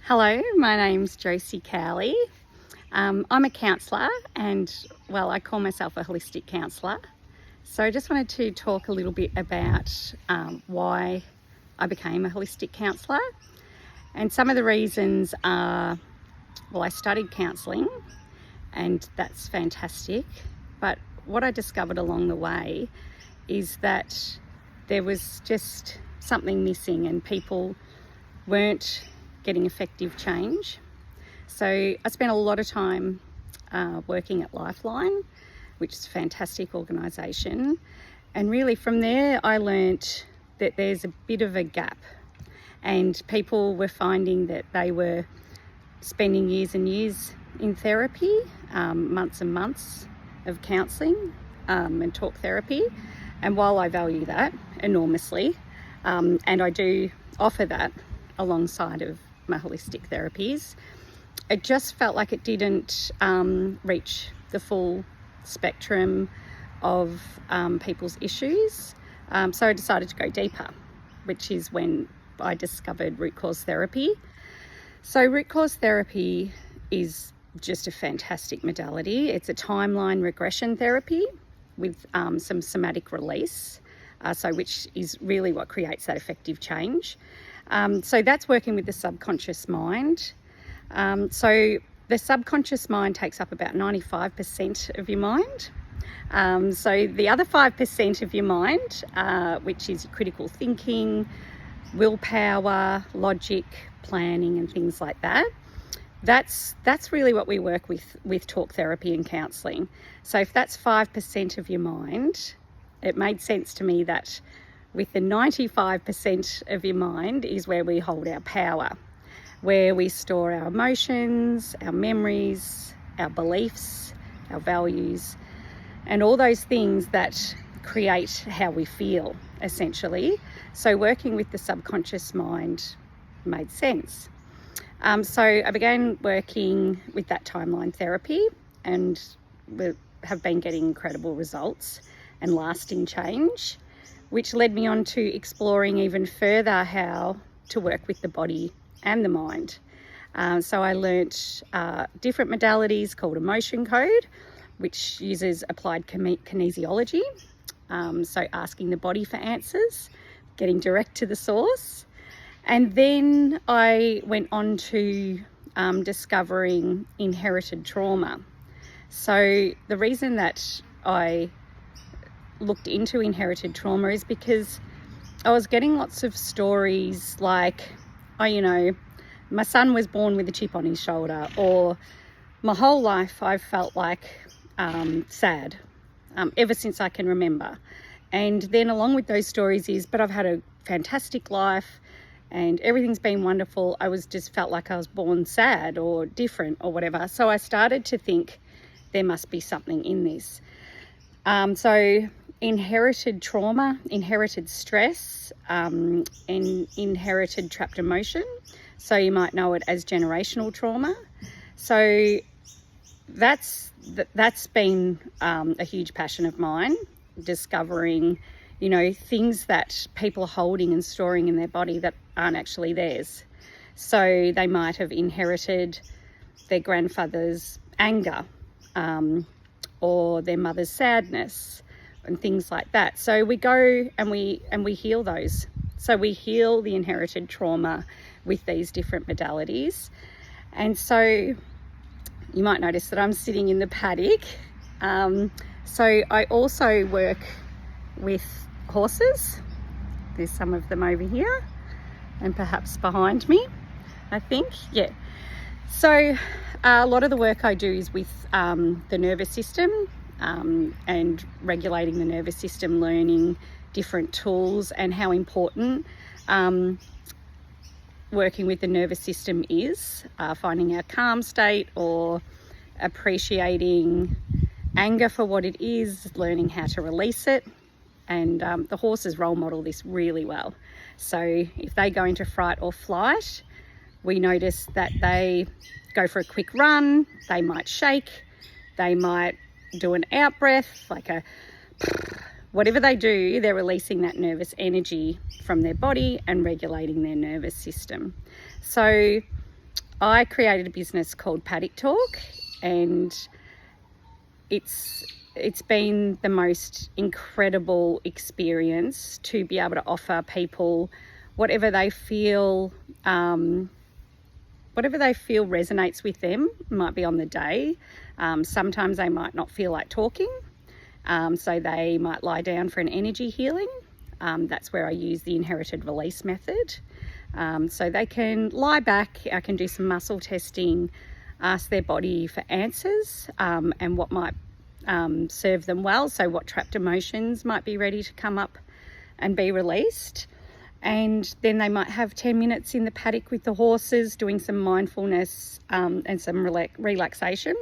Hello, my name's Josie Cowley. I'm a counsellor and, well, I call myself a holistic counsellor. So I just wanted to talk a little bit about why I became a holistic counsellor. And some of the reasons are, well, I studied counselling and that's fantastic. But what I discovered along the way is that there was just something missing and people weren't getting effective change. So I spent a lot of time working at Lifeline, which is a fantastic organisation. And really from there I learnt that there's a bit of a gap and people were finding that they were spending years and years in therapy, months and months of counselling and talk therapy. And while I value that enormously, and I do offer that alongside of my holistic therapies, it just felt like it didn't reach the full spectrum of people's issues. So I decided to go deeper, which is when I discovered root cause therapy. So root cause therapy is just a fantastic modality. It's a timeline regression therapy with some somatic release, which is really what creates that effective change. So that's working with the subconscious mind. So the subconscious mind takes up about 95% of your mind. So the other 5% of your mind, which is critical thinking, willpower, logic, planning and things like that, that's really what we work with talk therapy and counselling. So if that's 5% of your mind, it made sense to me that with the 95% of your mind is where we hold our power, where we store our emotions, our memories, our beliefs, our values, and all those things that create how we feel, essentially. So working with the subconscious mind made sense. So I began working with that timeline therapy and we have been getting incredible results and lasting change, which led me on to exploring even further how to work with the body and the mind. So I learnt different modalities called emotion code, which uses applied kinesiology. So asking the body for answers, getting direct to the source. And then I went on to discovering inherited trauma. So the reason that I looked into inherited trauma is because I was getting lots of stories like, my son was born with a chip on his shoulder, or my whole life I've felt like sad ever since I can remember. And then along with those stories is, but I've had a fantastic life and everything's been wonderful. I just felt like I was born sad or different or whatever. So I started to think there must be something in this. So inherited trauma, inherited stress, and inherited trapped emotion. So you might know it as generational trauma. So that's been a huge passion of mine, discovering, things that people are holding and storing in their body that aren't actually theirs. So they might have inherited their grandfather's anger, or their mother's sadness and things like that. So we go and we heal those. So we heal the inherited trauma with these different modalities. And so you might notice that I'm sitting in the paddock. So I also work with horses. There's some of them over here and perhaps behind me, I think. Yeah. So a lot of the work I do is with the nervous system and regulating the nervous system, learning different tools and how important working with the nervous system is, finding our calm state or appreciating anger for what it is, learning how to release it. And the horses role model this really well. So if they go into fright or flight, we notice that they go for a quick run, they might shake, they might do an out breath, like a whatever they do, they're releasing that nervous energy from their body and regulating their nervous system. So I created a business called Paddock Talk, and it's been the most incredible experience to be able to offer people whatever they feel resonates with them. Might be on the day. Sometimes they might not feel like talking, so they might lie down for an energy healing. That's where I use the inherited release method. So they can lie back. I can do some muscle testing, ask their body for answers, and what might serve them well. So what trapped emotions might be ready to come up and be released. And then they might have 10 minutes in the paddock with the horses doing some mindfulness and some relaxation.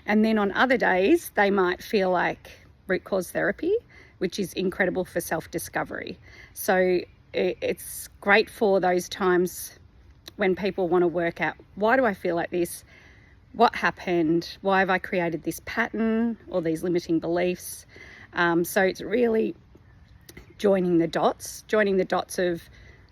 And then on other days, they might feel like root cause therapy, which is incredible for self-discovery. So it's great for those times when people want to work out, why do I feel like this? What happened? Why have I created this pattern or these limiting beliefs? So it's really joining the dots of,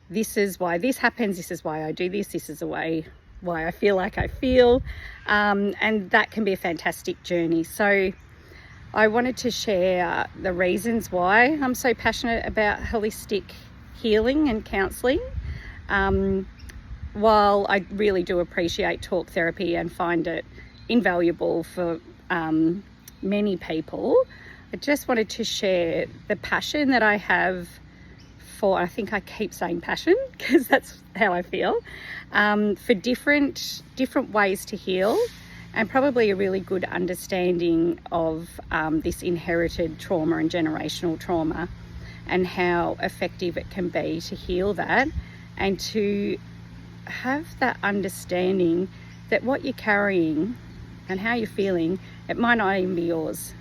this is why this happens, this is why I do this is the way why I feel like I feel, and that can be a fantastic journey. So I wanted to share the reasons why I'm so passionate about holistic healing and counselling. While I really do appreciate talk therapy and find it invaluable for many people, I just wanted to share the passion that I have for, I think I keep saying passion because that's how I feel, for different ways to heal, and probably a really good understanding of this inherited trauma and generational trauma, and how effective it can be to heal that, and to have that understanding that what you're carrying and how you're feeling, it might not even be yours.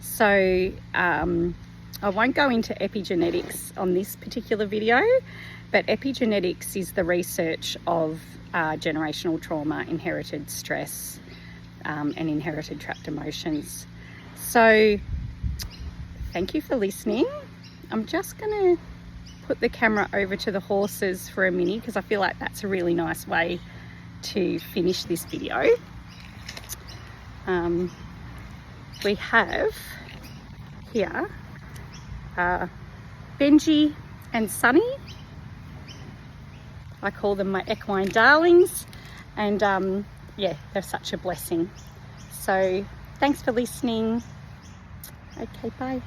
So I won't go into epigenetics on this particular video, but epigenetics is the research of generational trauma, inherited stress, and inherited trapped emotions. So thank you for listening. I'm just going to put the camera over to the horses for a minute because I feel like that's a really nice way to finish this video. We have here Benji and Sunny. I call them my equine darlings, and yeah, they're such a blessing. So thanks for listening. Okay, bye.